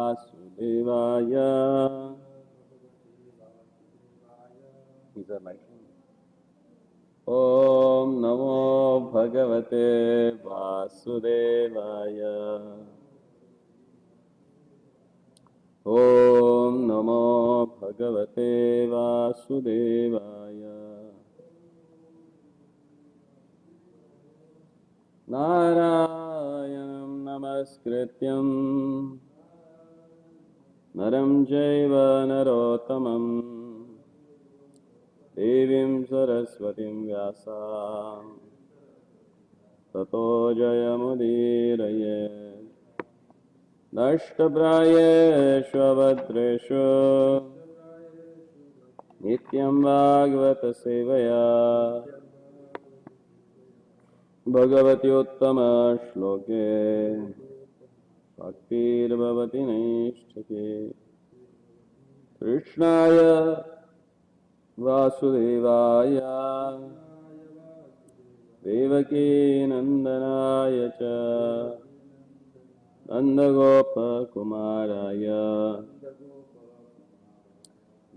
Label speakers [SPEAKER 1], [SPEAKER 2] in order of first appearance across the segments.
[SPEAKER 1] वासुदेवाय. These are like Om Namo Bhagavate Vasudevaya. Om Namo Bhagavate Vasudevaya. Narayanam Namaskrityam Naram Jaiva Narottamam Devim Saraswatim Vyasam Tato Jayamudiraye. Nashtaprayeshu Abhadreshu Nityam Bhagavata Sevaya Bhagavati Uttama Shloke Bhaktir Bhavati Nishtake. Krishnaya Vasudevaya Devaki Nandanaya Cha Nandagopa Kumaraya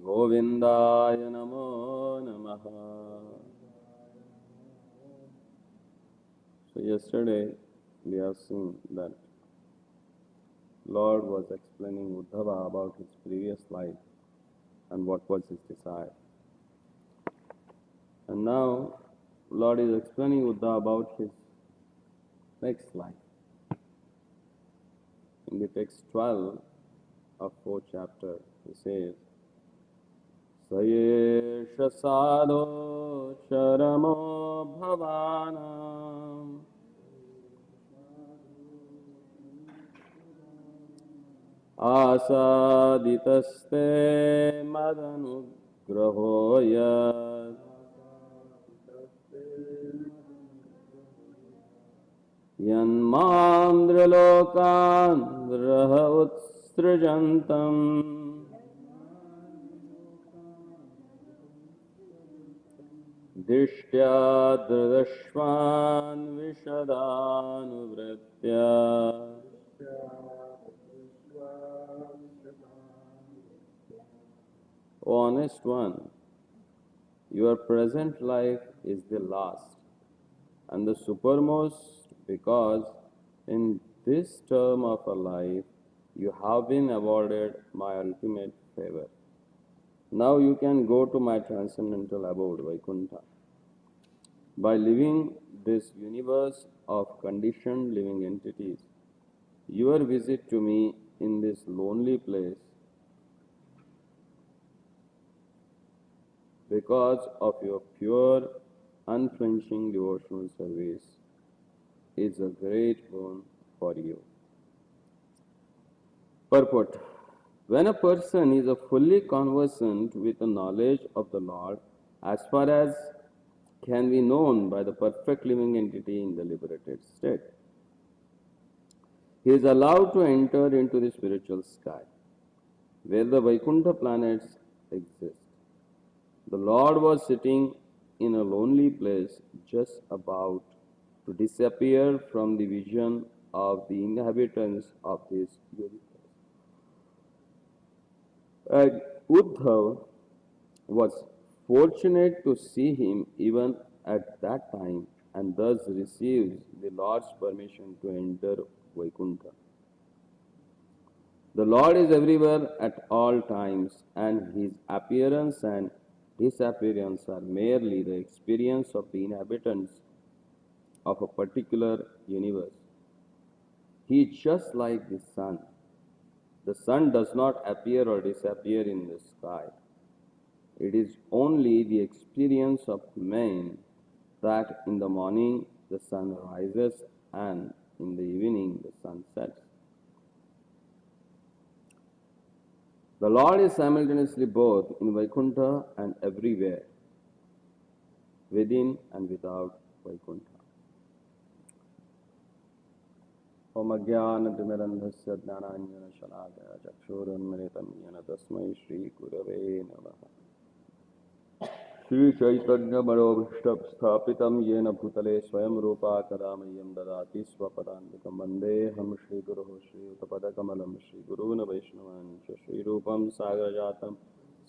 [SPEAKER 1] Govindaya Namo Namaha. So yesterday we have seen that Lord was explaining Uddhava about his previous life and what was his desire. And now Lord is explaining Uddhava about his next life. In the text 12 of 4th chapter, he says, Sayesha sadho charamo bhavanam asaditaste madanugrahoyat yanmandrilokandraha utssrijantam dishtya dradashvan vishadanuvrtya. O honest one, your present life is the last and the supermost, because in this term of a life you have been awarded my ultimate favor. Now you can go to my transcendental abode, Vaikuntha. By living this universe of conditioned living entities, your visit to me in this lonely place, because of your pure, unflinching devotional service, is a great boon for you. Purport. When a person is fully conversant with the knowledge of the Lord, as far as can be known by the perfect living entity in the liberated state, he is allowed to enter into the spiritual sky, where the Vaikuntha planets exist. The Lord was sitting in a lonely place just about to disappear from the vision of the inhabitants of this universe. And Uddhav was fortunate to see him even at that time, and thus receives the Lord's permission to enter Vaikuntha. The Lord is everywhere at all times, and his appearance and disappearance are merely the experience of the inhabitants of a particular universe. He is just like the sun. The sun does not appear or disappear in the sky. It is only the experience of men that in the morning the sun rises and in the evening the sun sets. The Lord is simultaneously both in Vaikuntha and everywhere, within and without Vaikuntha. Om Ajnana-timirandhasya Jnananjana-shalakaya Chakshurunmilitam Yena Tasmai Shri Gurave Namaha. Shri Chaitanya मनोभीष्टं स्थापितं येन भूतले स्वयं रूपा कदा मह्यं ददाति स्वपदान्तिकं वन्देऽहं श्रीगुरुः श्रीयुतपदकमलं श्रीगुरून् वैष्णवांश्च श्रीरूपं सागरजातं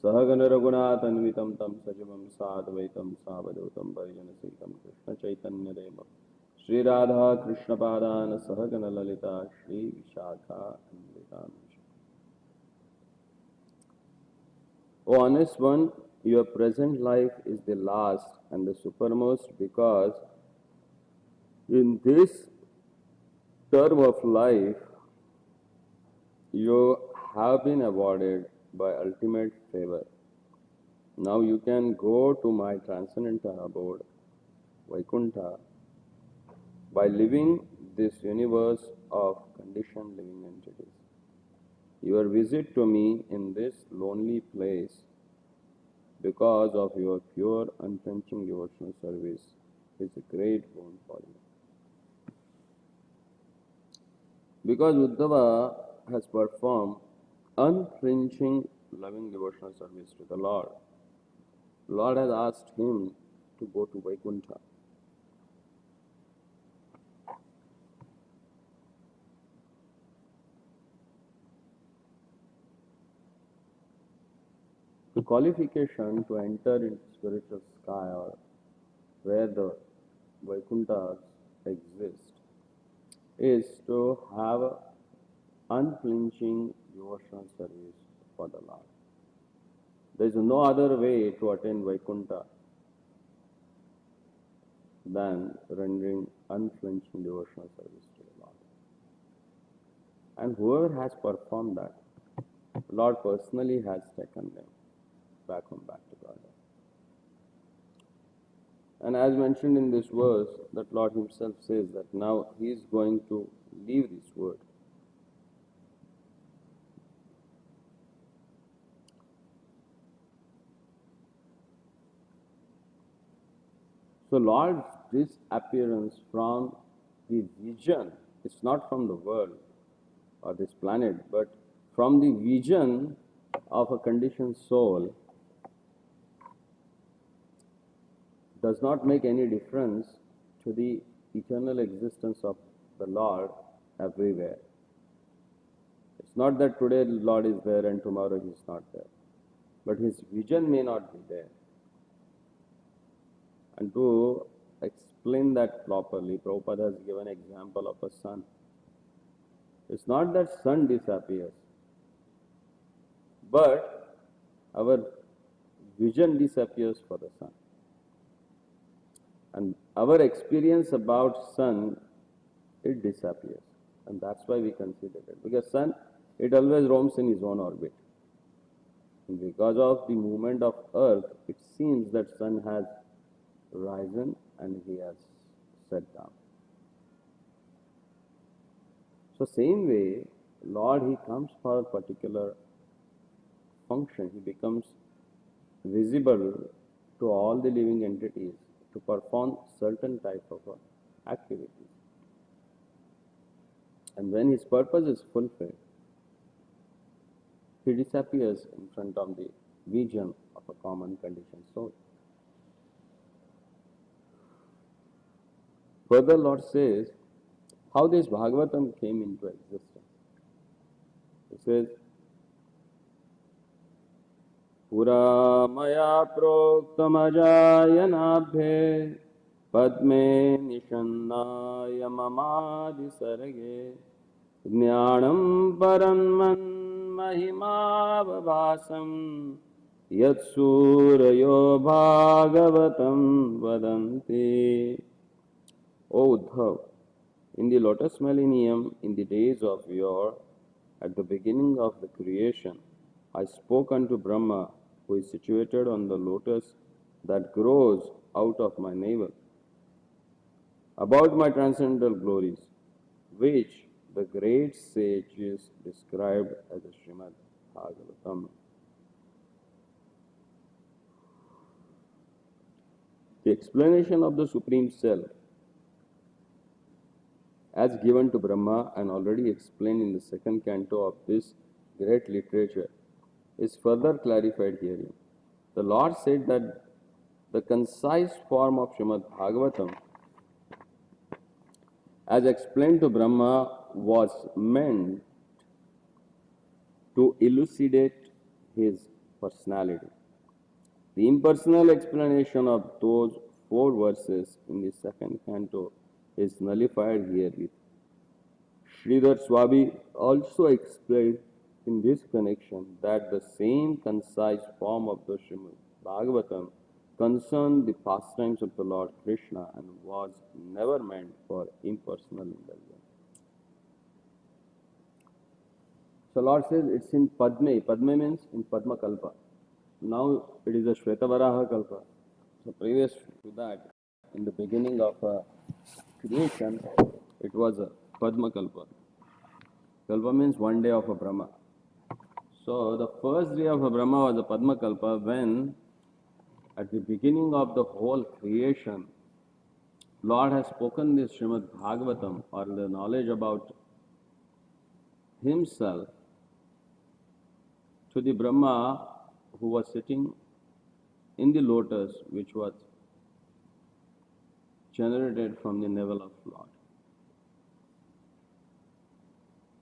[SPEAKER 1] सहगणरघुनाथन्वितं तं सजीवं साद्वैतं सावधूतं परिजनसहितं कृष्णचैतन्यदेवं Shri Radha कृष्णपादान् सहगणललिता श्रीविशाखान्वितांश्च। O honest one, your present life is the last and the supermost, because in this term of life you have been awarded by ultimate favor. Now you can go to my transcendental abode, Vaikuntha, by living this universe of conditioned living entities. Your visit to me in this lonely place, because of your pure, unflinching devotional service, is a great boon for you. Because Uddhava has performed unflinching, loving devotional service to the Lord has asked him to go to Vaikuntha. The qualification to enter into spiritual sky, or where the Vaikunthas exist, is to have unflinching devotional service for the Lord. There is no other way to attain Vaikuntha than rendering unflinching devotional service to the Lord. And whoever has performed that, Lord personally has taken them back home, back to God. And as mentioned in this verse, that Lord himself says that now he is going to leave this world. So Lord's disappearance from the vision, it's not from the world or this planet, but from the vision of a conditioned soul, does not make any difference to the eternal existence of the Lord everywhere. It's not that today the Lord is there and tomorrow he is not there, but his vision may not be there. And to explain that properly, Prabhupada has given an example of a sun. It's not that sun disappears, but our vision disappears for the sun. And our experience about sun, it disappears. And that's why we consider it. Because sun, it always roams in his own orbit. And because of the movement of earth, it seems that sun has risen and he has set down. So same way, Lord, he comes for a particular function. He becomes visible to all the living entities to perform certain type of activities. And when his purpose is fulfilled, he disappears in front of the vision of a common conditioned soul. Further, Lord says how this Bhagavatam came into existence. He says, Pura maya proktamajayanaabhe padme nishannaya mamadi sarage jnanam paramman mahimavabhasam yatsurayo bhagavatam vadanti. O Uddhav, in the lotus millennium, in the days of yore, at the beginning of the creation, I spoke unto Brahma, who is situated on the lotus that grows out of my navel, about my transcendental glories, which the great sages described as the Srimad Bhagavatam. The explanation of the Supreme Self, as given to Brahma and already explained in the second canto of this great literature, is further clarified herein. The Lord said that The concise form of Srimad Bhagavatam, as explained to Brahma, was meant to elucidate his personality. The impersonal explanation of those four verses in the second canto is nullified herewith. Sridhar Swami also explained in this connection that the same concise form of the Srimad Bhagavatam concerned the pastimes of the Lord Krishna and was never meant for impersonal indulgence. So Lord says it's in Padme. Padme means in Padma Kalpa. Now it is a Shvetavaraha Kalpa. So previous to that, in the beginning of creation, it was a Padma Kalpa. Kalpa means one day of a Brahma. So the first day of a Brahma was a Padma Kalpa when at the beginning of the whole creation, Lord has spoken this Srimad Bhagavatam or the knowledge about himself to the Brahma who was sitting in the lotus which was generated from the navel of Lord.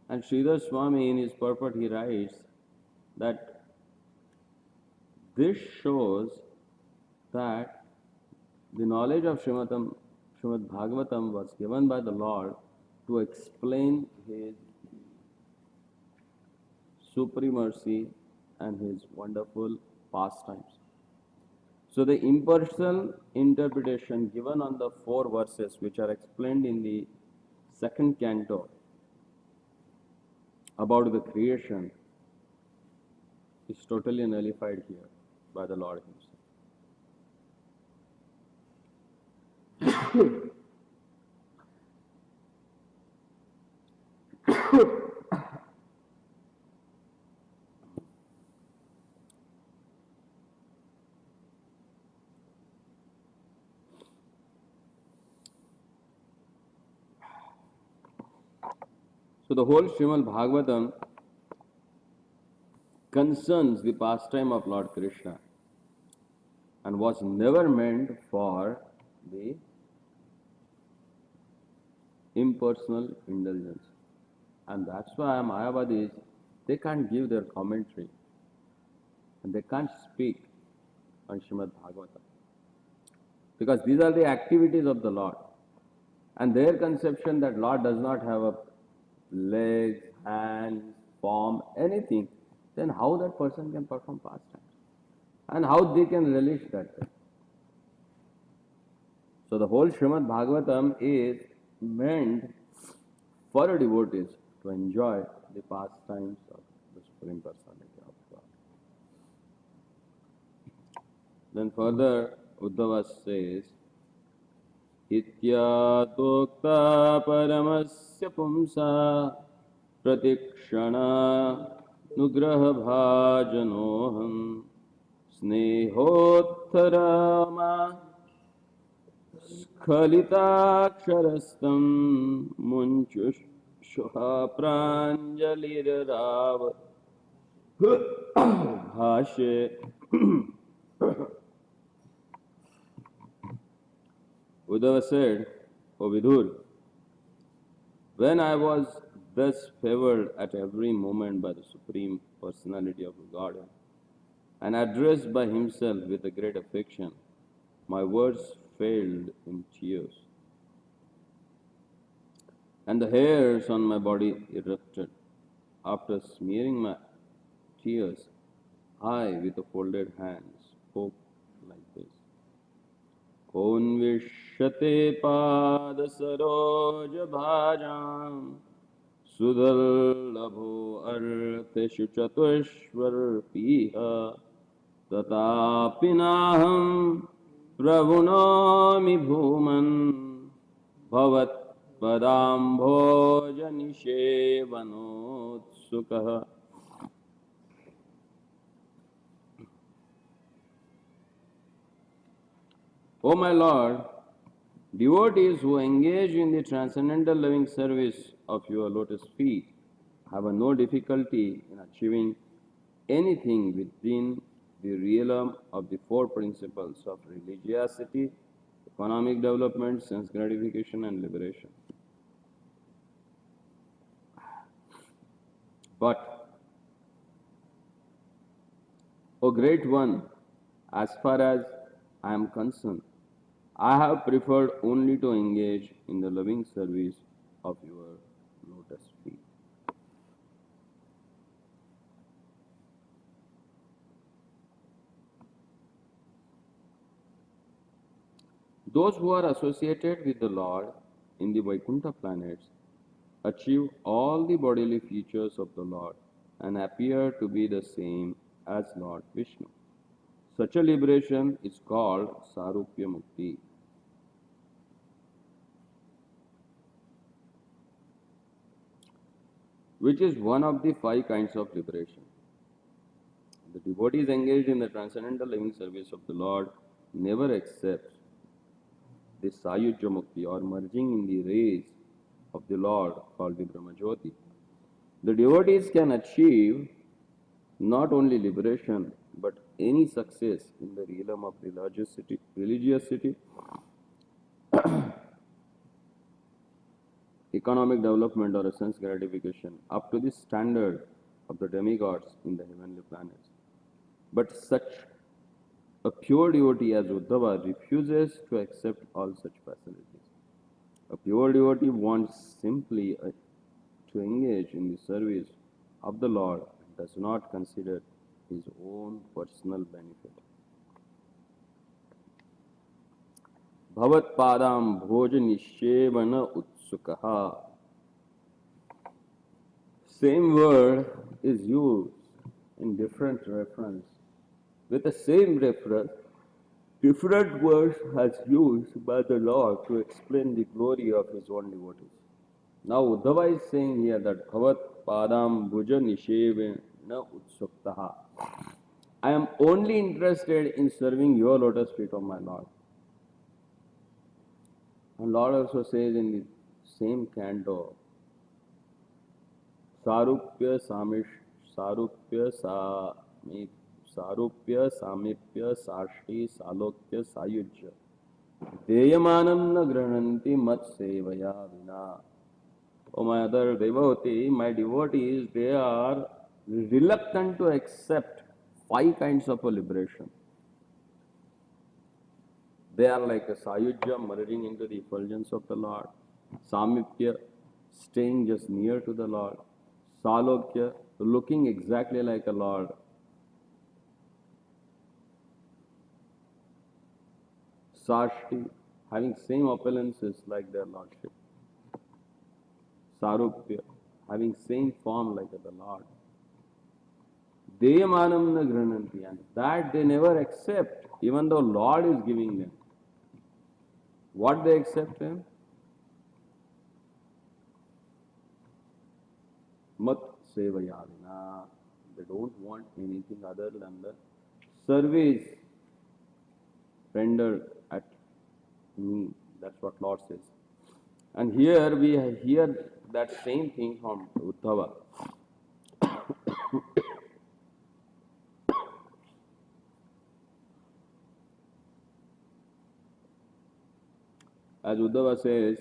[SPEAKER 1] And Sridhar Swami in his purport he writes that this shows that the knowledge of Srimad Bhagavatam was given by the Lord to explain his supremacy and his wonderful pastimes. So the impersonal interpretation given on the four verses which are explained in the second canto about the creation is totally nullified here by the Lord himself. So the whole Srimad Bhagavatam concerns the pastime of Lord Krishna and was never meant for the impersonal indulgence. And that's why Mayavadis, they can't give their commentary and they can't speak on Srimad Bhagavatam. Because these are the activities of the Lord. And their conception that Lord does not have a legs, hands, form, anything, then how that person can perform pastimes? And how they can relish that thing? So the whole Srimad Bhagavatam is meant for a devotees to enjoy the pastimes of the Supreme Personality of God. Then further, Uddhava says, इत्यातोक्ता परमस्य पुंसा प्रतिक्षणानुग्रहभाजनोऽहं स्नेहोत्तरमा स्खलिताक्षरस्तं मुञ्चुषुः प्राञ्जलिरराव भाष्ये Uddhava said, O Vidhur, when I was thus favored at every moment by the Supreme Personality of Godhead and addressed by himself with a great affection, my words failed in tears, and the hairs on my body erupted. After smearing my tears, I, with a folded hand, spoke like this. Konvishyate padasarojabhajam sudallabho arteshu chatushvarpiha tatapinaham pravunomi bhuman bhavat padambhojanishevanotsukaha. O my Lord, devotees who engage in the transcendental loving service of your lotus feet have no difficulty in achieving anything within the realm of the four principles of religiosity, economic development, sense gratification, and liberation. But, O Great One, as far as I am concerned, I have preferred only to engage in the loving service of your lotus feet. Those who are associated with the Lord in the Vaikuntha planets achieve all the bodily features of the Lord and appear to be the same as Lord Vishnu. Such a liberation is called Sarupya Mukti. Which is one of the five kinds of liberation. The devotees engaged in the transcendental living service of the Lord never accept the Sayujya Mukti or merging in the rays of the Lord called the Brahmajyoti. The devotees can achieve not only liberation but any success in the realm of religiosity, economic development or a sense gratification up to the standard of the demigods in the heavenly planets. But such a pure devotee as Uddhava refuses to accept all such facilities. A pure devotee wants simply to engage in the service of the Lord and does not consider his own personal benefit. Bhavat padam bhoj nishevana utsukaha. Same word is used in different reference. With the same reference, different words has used by the Lord to explain the glory of his own devotees. Now Uddhava is saying here that Bhavat Padam Bhuja Nishevena Utsuktaha. I am only interested in serving your lotus feet, O my Lord. And Lord also says in the same canto, Sarupya Samish Sarupya Sami Sarupya Samipya Sashti Salokya Sayujya Deyamanam na Grananti Mat Sevaya Vina. Oh, my other devotee, my devotees, they are reluctant to accept five kinds of a liberation. They are like a Sayujya merging into the effulgence of the Lord, Samipya staying just near to the Lord, Salokya looking exactly like a Lord, Sashti having same opulences like their Lordship, Sarupya having same form like the Lord. Deyamanam na grananti, and that they never accept, even though Lord is giving them. What they accept them? Mat sevayavina. They don't want anything other than the service rendered at me. That's what Lord says. And here we hear that same thing from Uddhava. As Uddhava says,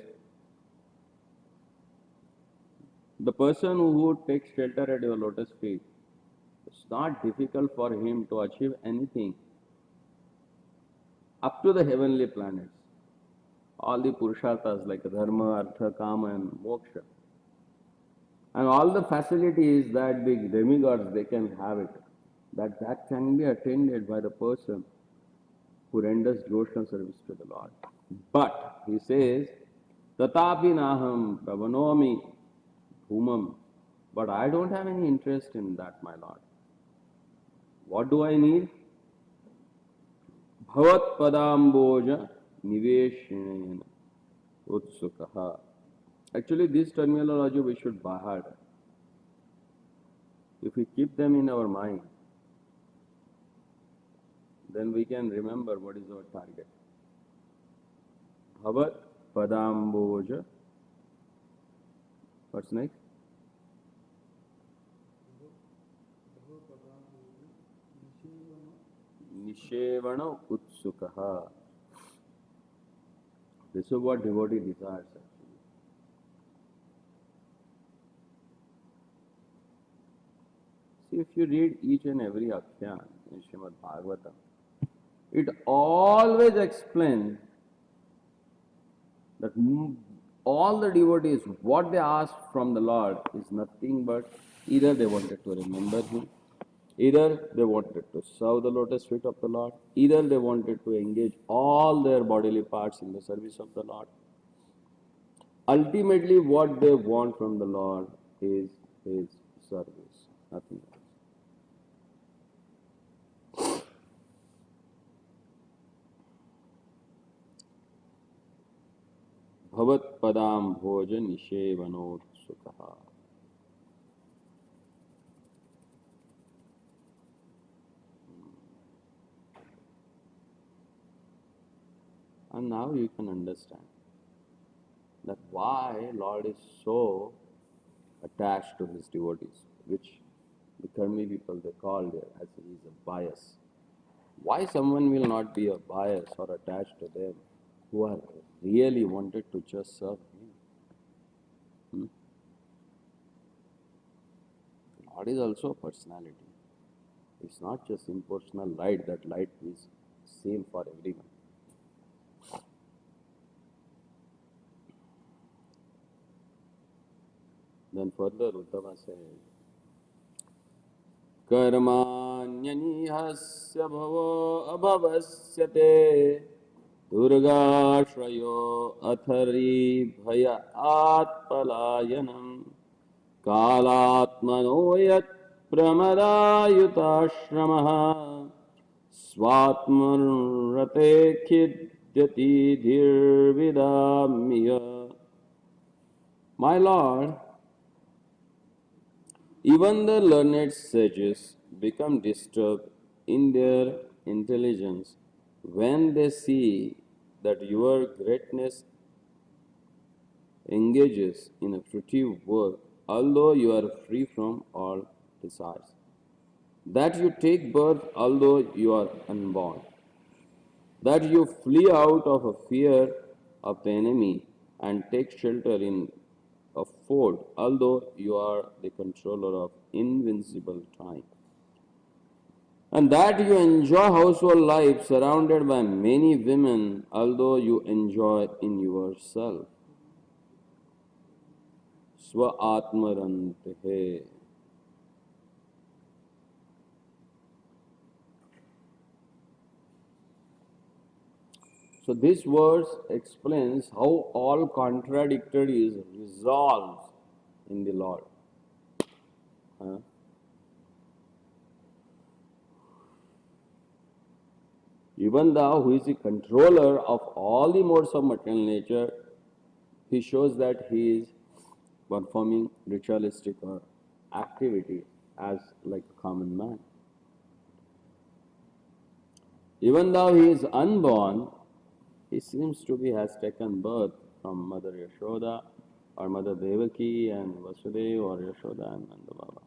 [SPEAKER 1] the person who takes shelter at your lotus feet, it's not difficult for him to achieve anything up to the heavenly planets. All the purusharthas like dharma, artha, kama and moksha. And all the facilities that the demigods, they can have it. That can be attained by the person who renders devotional service to the Lord. But, he says, tatapi naham pravanomi bhumam. But I don't have any interest in that, my Lord. What do I need? Bhavat padamboja niveshinayana utsukaha. Actually, this terminology we should by heart. If we keep them in our mind, then we can remember what is our target. Bhavat padamboja. What's next? nishevano utsukaha. This is what devotee desires actually. See, if you read each and every Akhyan in Srimad Bhagavatam, it always explains that all the devotees, what they ask from the Lord is nothing but either they wanted to remember Him, either they wanted to serve the lotus feet of the Lord, either they wanted to engage all their bodily parts in the service of the Lord. Ultimately, what they want from the Lord is His service, nothing else. Bhavat bhoja nishevanotsukha. And now you can understand that why Lord is so attached to His devotees, which the Karmi people they call there as He is a bias. Why someone will not be a bias or attached to them who are really wanted to just serve Him? Lord is also a personality. It's not just impersonal light, that light is same for everyone. Then further Uddhava says, कर्माण्यनिहस्य भवो अभवस्य ते दुर्गाश्रयो अथरी भय आत्पलायनम् कालात्मनो यत् प्रमदायुताश्रमः स्वात्मरते खिद्यति धीर्विदाम्य. My Lord, even the learned sages become disturbed in their intelligence when they see that your greatness engages in a fruitive work, although you are free from all desires. That you take birth, although you are unborn. That you flee out of a fear of the enemy and take shelter in a fort, although you are the controller of invincible time. And that you enjoy household life surrounded by many women, although you enjoy in yourself. Swa Atmarante. So this verse explains how all contradictory is resolved in the Lord. Even thou who is the controller of all the modes of material nature, he shows that he is performing ritualistic activity as like a common man. Even though he is unborn, he seems to be has taken birth from Mother Yashoda or Mother Devaki and Vasudeva or Yashoda and Nanda Baba.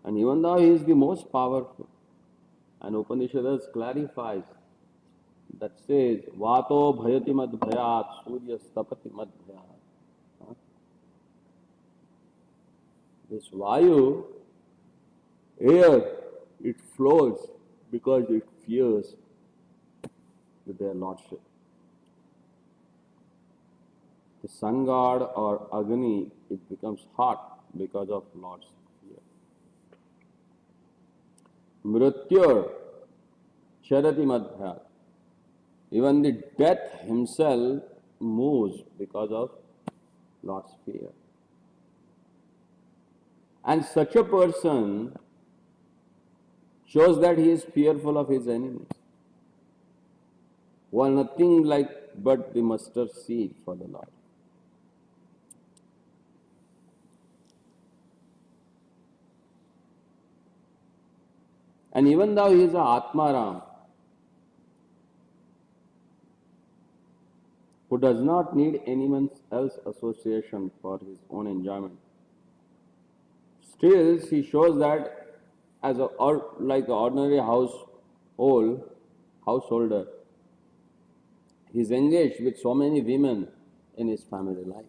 [SPEAKER 1] And even though he is the most powerful, and Upanishads clarifies that says, Vato bhayati mad bhayat, Surya stapati mad bhayat. This Vayu, air, it flows because it fears their lordship. The sun god or Agni, it becomes hot because of Lord's fear. Mrityur, charati madhyat. Even the death himself moves because of Lord's fear. And such a person shows that he is fearful of his enemies, who are nothing like but the mustard seed for the Lord. And even though he is a Atmaram, who does not need anyone else's association for his own enjoyment, still he shows that as like an ordinary house old householder. He's engaged with so many women in his family life.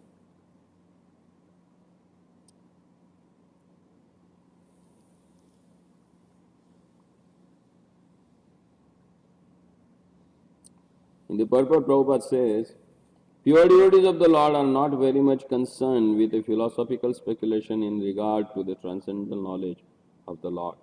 [SPEAKER 1] In the purport, Prabhupada says, pure devotees of the Lord are not very much concerned with a philosophical speculation in regard to the transcendental knowledge of the Lord.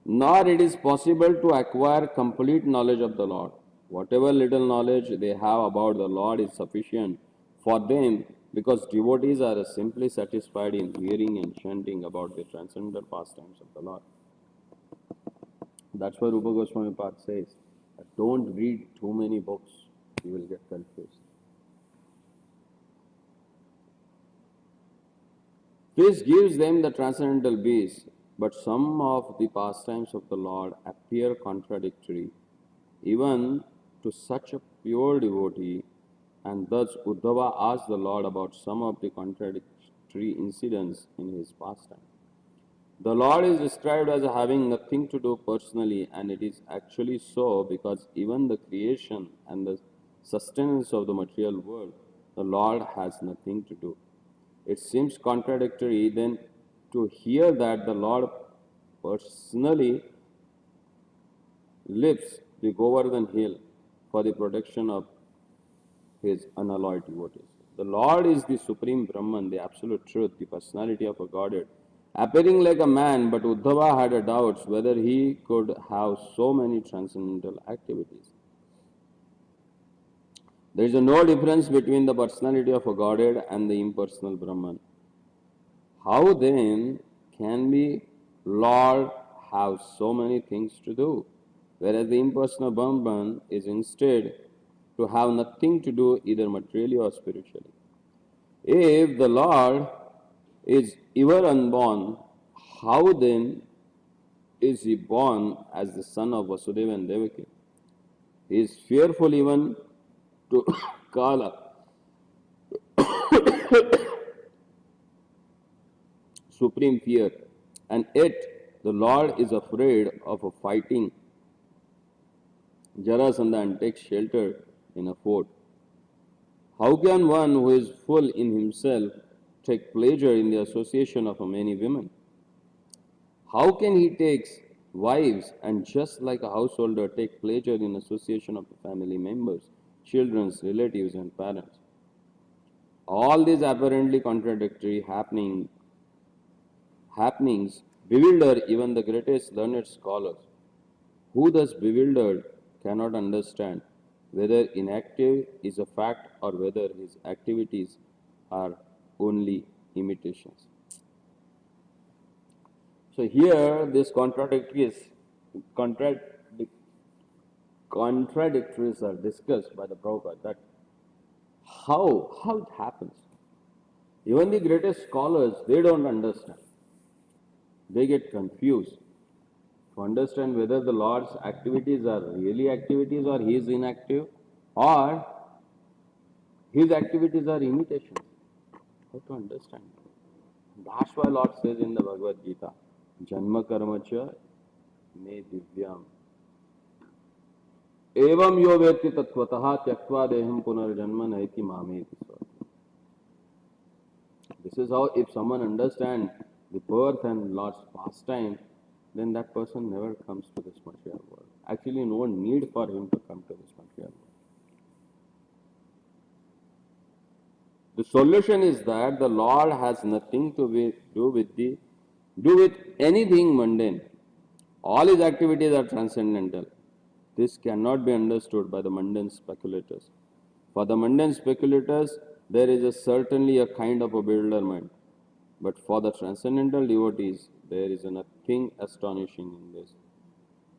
[SPEAKER 1] Nor it is possible to acquire complete knowledge of the Lord. Whatever little knowledge they have about the Lord is sufficient for them because devotees are simply satisfied in hearing and chanting about the transcendental pastimes of the Lord. That's why Rupa Goswami Pad says, don't read too many books, you will get confused. This gives them the transcendental base, but some of the pastimes of the Lord appear contradictory even to such a pure devotee, and thus Uddhava asked the Lord about some of the contradictory incidents in his pastime. The Lord is described as having nothing to do personally, and it is actually so because even the creation and the sustenance of the material world, the Lord has nothing to do. It seems contradictory then to hear that the Lord personally lifts the Govardhan hill for the protection of his unalloyed devotees. The Lord is the supreme Brahman, the absolute truth, the personality of a Godhead, appearing like a man, but Uddhava had a doubts whether he could have so many transcendental activities. There is no difference between the personality of a Godhead and the impersonal Brahman. How then can the Lord have so many things to do, whereas the impersonal Brahman is instead to have nothing to do either materially or spiritually? If the Lord is ever unborn, how then is he born as the son of Vasudeva and Devaki? He is fearful even to Kala, supreme fear, and yet the Lord is afraid of fighting Jarasandha and takes shelter in a fort. How can one who is full in himself take pleasure in the association of many women? How can he take wives and just like a householder take pleasure in association of family members, children, relatives and parents? All these apparently contradictory happenings bewilder even the greatest learned scholars, who thus bewildered cannot understand whether inactive is a fact or whether his activities are only imitations. So here this contradictories are discussed by the Prabhupada that how it happens. Even the greatest scholars, they don't understand. They get confused to understand whether the Lord's activities are really activities or he is inactive or his activities are imitations. How to understand? That's why Lord says in the Bhagavad Gita, Janma karmacha me divyam. Evam yo veti tattvataha tyaktva deham punarjanma naiti mameti swa. This is how if someone understands the birth and Lord's pastime, then that person never comes to this material world. Actually, no need for him to come to this material world. The solution is that the Lord has nothing to do with anything mundane. All his activities are transcendental. This cannot be understood by the mundane speculators. For the mundane speculators, there is certainly a kind of a bewilderment. But for the transcendental devotees, there is nothing astonishing in this.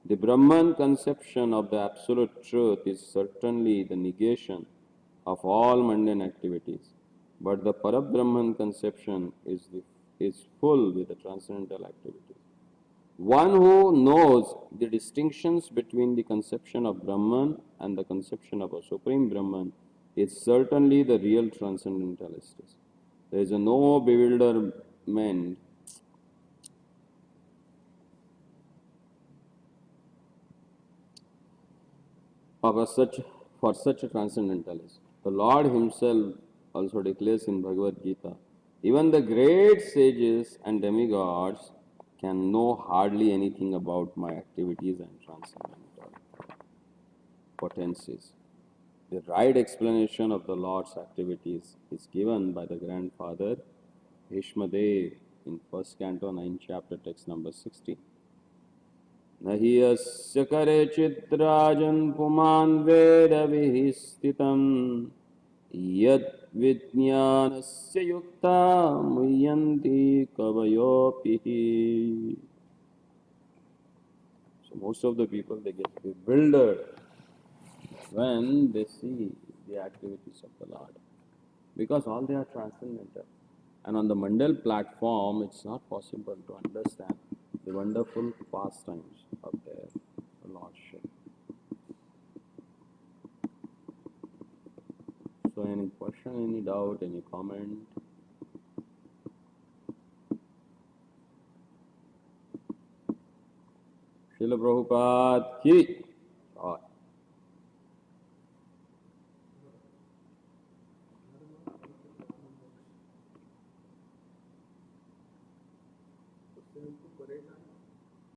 [SPEAKER 1] The Brahman conception of the absolute truth is certainly the negation of all mundane activities. But the Parabrahman conception is full with the transcendental activities. One who knows the distinctions between the conception of Brahman and the conception of a Supreme Brahman is certainly the real transcendentalist. There is no bewilderment such for such a transcendentalist. The Lord Himself also declares in Bhagavad Gita, even the great sages and demigods can know hardly anything about my activities and transcendental potencies. The right explanation of the Lord's activities is given by the grandfather Bhishmadev in first canto 9 chapter text number 16. नहि यस्य करे चिद्राजन् पुमान् वेदभिः स्थितम् यद् विज्ञानस्य युक्ता मुह्यन्ति कवयोऽपि हि. So most of the people, they get bewildered when they see the activities of the Lord, because all they are transcendental. And on the Mandal platform, it's not possible to understand the wonderful pastimes of their Lordship. So any question, any doubt, any comment? Srila Prabhupada ki. Jai.
[SPEAKER 2] उससे हमको परेशान